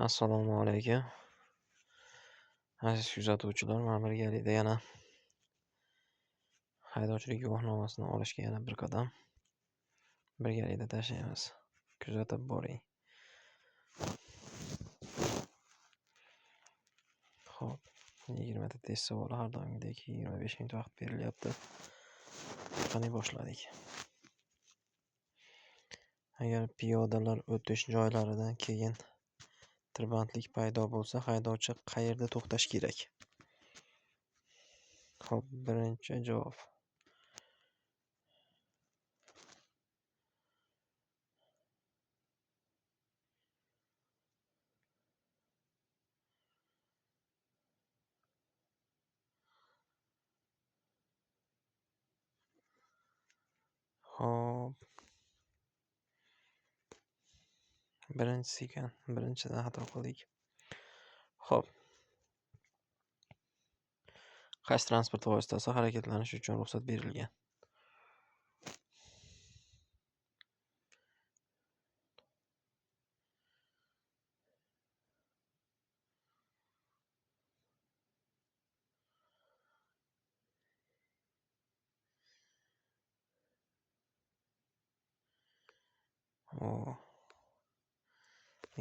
Assalomu alaykum. Aziz kuzatuvchilar, mana birgalikda yana haydovchilik guvohnomasini olishga yana bir qadam birgalikda tashlaymiz. Kuzatib boring. Xo'p, 20 ta test savoli har doimgidek 25 minut vaqt berilyapti. Qani boshladik. Agar piyodalar o'tish joylaridan keyin tirbandlik paydo bo'lsa, haydovchi qayerda to'xtash kerak? Xo'p, birinchi javob. Xo'p. Birinchisi ekan. Birinchidan xato qildik. Xo'p. Qaysi transport vositasi harakatlanish uchun ruxsat berilgan?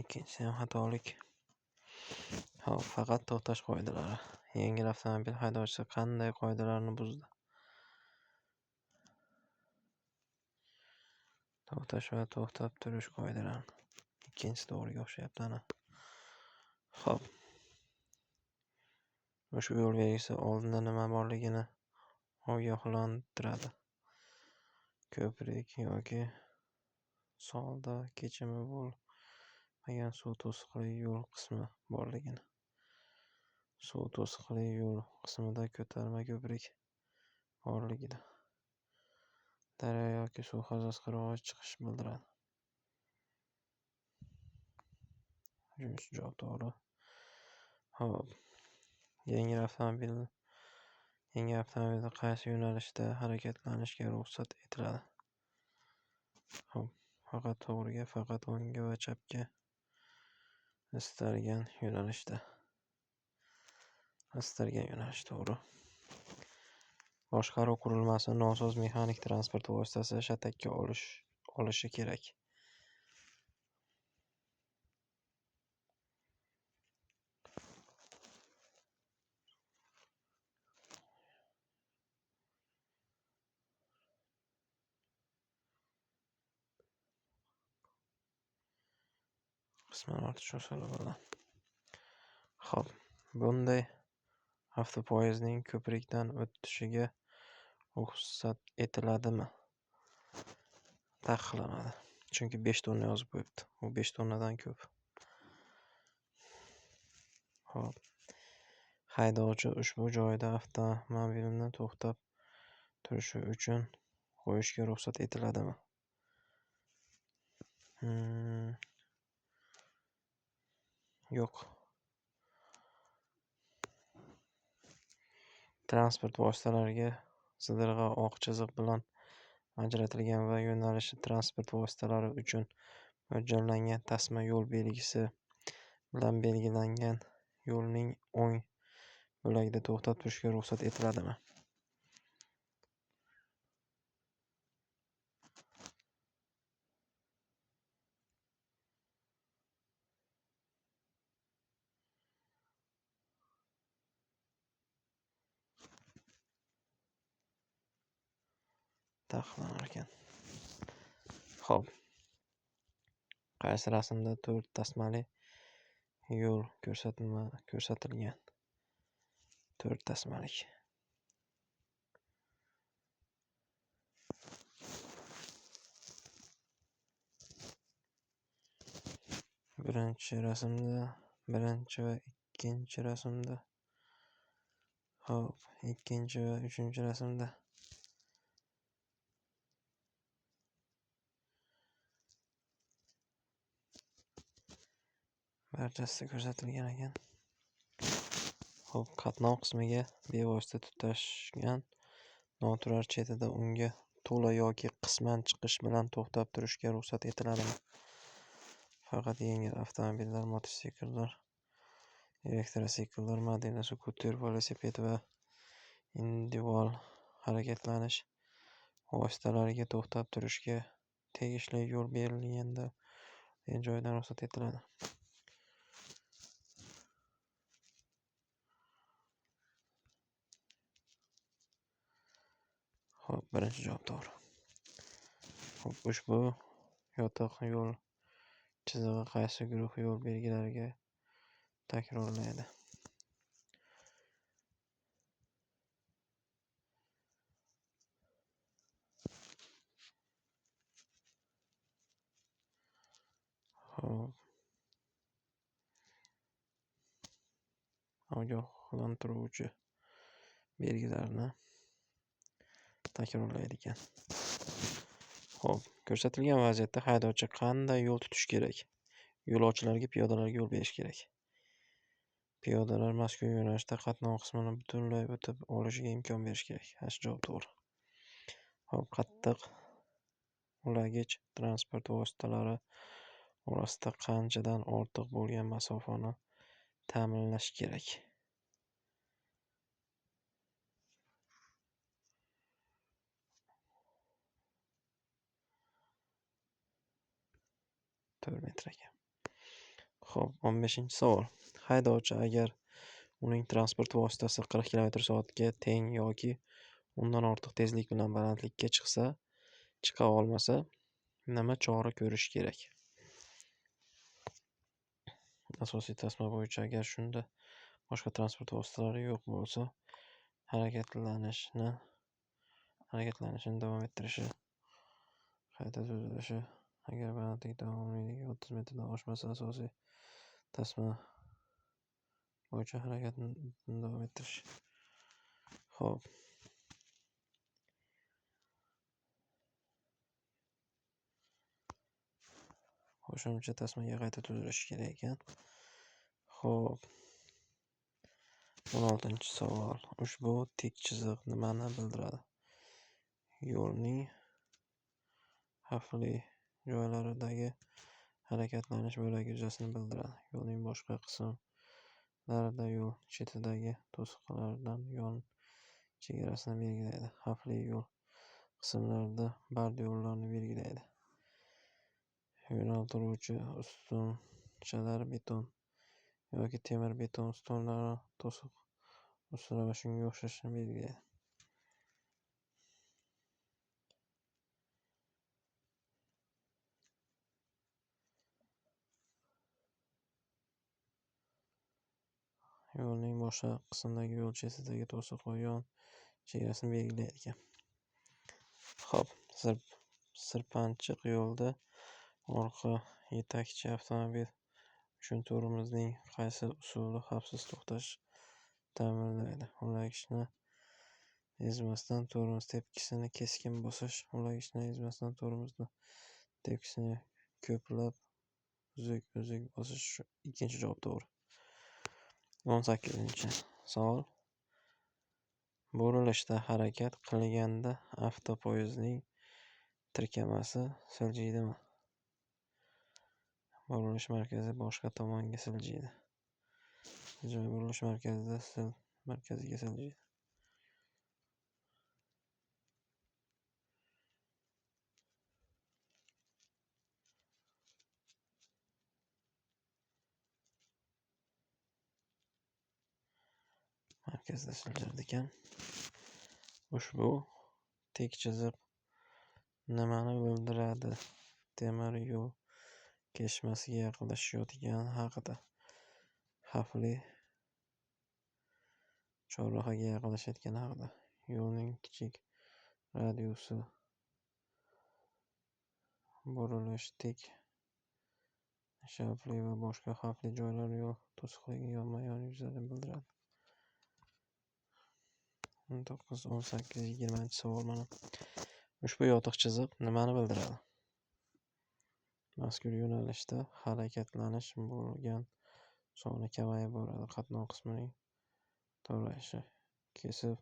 Ikkinchisi ham xatolik. Xo'p, faqat to'xtash qoidalari. Yengil avtomobil haydovchisi qanday qoidalarni buzdi? To'xtash va to'xtab turish qoidalarini. Ikkinchisi to'g'riga o'xshayapti ana. Xo'p. Ushbu yo'l belgisi oldinda nima borligini ogohlantiradi. Ko'prik yoki solda kechimi bo'lmagan suv to'siqli yo'l qismi borligini. Suv to'siqli yo'l qismida ko'tarma ko'prik borligini. Daryo yoki suv havzasi qirg'oqqa chiqish bildiradi. Uchinchi javob to'g'ri. Xo'p. Yengil avtomobilda qaysi yo'nalishda harakatlanishga ruxsat etiladi? Xo'p, faqat to'g'riga, faqat o'ngga va chapga istalgan yo'nalishda. Istalgan yo'nalish to'g'ri. Boshqaruv qurilmasi nosoz mexanik transport vositasi shatakka olishi kerak. Qisman ortish usulidan. Xo'p, bunday avtopoyezdning ko'prikdan o'tishiga ruxsat etiladimi? Taqiqlanadi. Chunki 5 tonna yozib qo'yibdi. U 5 tonnadan ko'p. Xo'p. Haydovchi ushbu joyda avtomobilni to'xtab turishi uchun qo'yishga ruxsat etiladimi? Yo'q. Transport vositalariga sidirg'a oq chiziq bilan ajratilgan va yo'nalishi transport vositalari uchun mo'ljallangan tasma yo'l belgisi bilan belgilangan yo'lning o'ng bo'lagida to'xtab turishga ruxsat etiladimi? Taqiqlanar ekan. Xo'p. Qaysi rasmda 4 tasmali yo'l ko'rsatilgan? 4 tasmalik. Birinchi rasmda, birinchi va ikkinchi rasmda. Xo'p, ikkinchi va uchinchi rasmda. Barchasi ko'rsatilgan ekan. Xo'p, qatnov qismiga bevosita tutashgan noturar chetida unga to'la yoki qisman chiqish bilan to'xtab turishga ruxsat etiladimi? faqat yengil avtomobillar, mototsikllar, elektrotsikllar, modelli skuter, velosiped va individual harakatlanish vositalariga to'xtab turishga tegishli yo'l berilganda joydan ruxsat etiladi. Xo'p, birinchi javob to'g'ri. Xo'p, ushbu yotiq yo'l chizig'i qaysi guruh yo'l belgilariga takrorlaydi? Xo'p, ogohlantiruvchi belgilarni takrorlaydi ekan. Xo'p, ko'rsatilgan vaziyatda haydovchi qanday yo'l tutish kerak? Yo'lovchilarga, piyodalarga yo'l berish kerak. Piyodalar mazkur yo'nalishda qatnov qismini butunlay o'tib olishiga imkon berish kerak. Javob to'g'ri. Xo'p, qattiq ulagich transport vositalari orasida qanchadan ortiq bo'lgan masofani ta'minlash kerak? metr ekan. Xo'p, 15-savol. Haydovchi agar uning transport vositasi 40 km/soatga teng yoki undan ortiq tezlik bilan balandlikka chiqa olmasa, nima chora ko'rish kerak? Asosiy tasma bo'yicha agar shunda boshqa transport vositalari yo'q bo'lsa, harakatlanishni davom ettirishi, qayta tuzilishi, agar balandlik davomiyligi 30 metrdan oshmasa, asosiy tasma bo'yicha harakatni davom ettirish. Xo'p. Qo'shimcha tasmaga qayta tuzilishi kerak ekan. Xo'p. 16-savol. Ushbu tik chiziq nimani bildiradi? Yo'lning xavfli joylaridagi harakatlanish bo'lagi yuzasini bildiradi. Yo'lning boshqa qismlarida yo'l chetidagi to'siqlardan yon chegarasini belgilaydi. Xavfli yo'l qismlarida bordyurlarni belgilaydi. Yo'naltiruvchi ustunchalar beton yoki temir-beton ustunlari, to'siq ustunlar va shunga o'xshashni belgilaydi. Yo'lning boshqa qismidagi yo'l chetidagi to'siq va yon chegarasini belgilaydi ekan. Xo'p, sirpanchiq yo'lda orqa yetakchi avtomobil uchun tormozning qaysi usuli xavfsiz to'xtash ta'minlaydi? Ulagichni ezmasdan tormoz tepkisini keskin bosish. Ulagichni ezmasdan tormozni tepkisini ko'plab uzuk bosish. Ikkinchi javob to'g'ri. 18-savol. Burilishda harakat qilganda avtopoyezdning tirkamasi siljiydimi? Burilish markazi boshqa tomonga siljiydi. Burilish markaziga siljiydi. Markazda siljar ekan. Ushbu tik chiziq nimani bildiradi? Temir yo'l kesishmasiga yaqinlashayotgani haqida. Xavfli chorrahaga yaqinlashayotgani haqida. Yo'lning kichik radiusi, burilish, tik shavfli va boshqa xavfli joylar yo'l to'siqligi yonma-yon yuzlarini bildiradi. 19, 18, 20-savol mana. Ushbu yotiq chiziq nimani bildiradi? Mazkur yo'nalishda harakatlanish bo'lgan soni kamayib boradi. Qatnov qismining to'g'rilashi. Kesib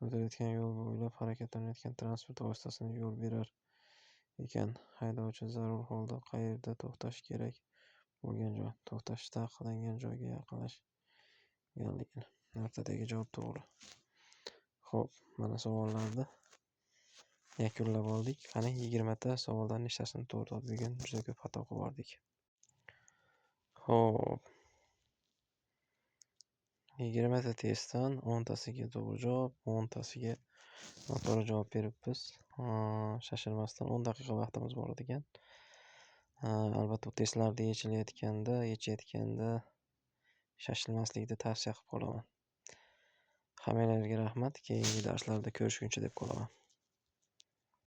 o'tayotgan yo'l bo'ylab harakatlanayotgan transport vositasini yo'l berar ekan. Haydovchi zarur holda qayerda to'xtash kerak bo'lgan joy, to'xtash taqiqlangan joyga yaqinlashganligini. O'rtadagi javob to'g'ri. Xo'p, mana savollarni yakunlab oldik. Qani 20 ta savoldan nechtasini to'g'ri topib, bugun juda ko'p xato qilib yubordik. Xo'p. 20 ta testdan 10 tasiga to'g'ri javob, 10 tasiga noto'g'ri javob beribmiz. Shashilmasdan 10 daqiqa vaqtimiz bor ekan. Albatta bu testlarni yechayotganda shashilmaslikni tavsiya qilib qolaman. Hammalarga rahmat. Keyingi darslarda ko'rishguncha deb qolaman.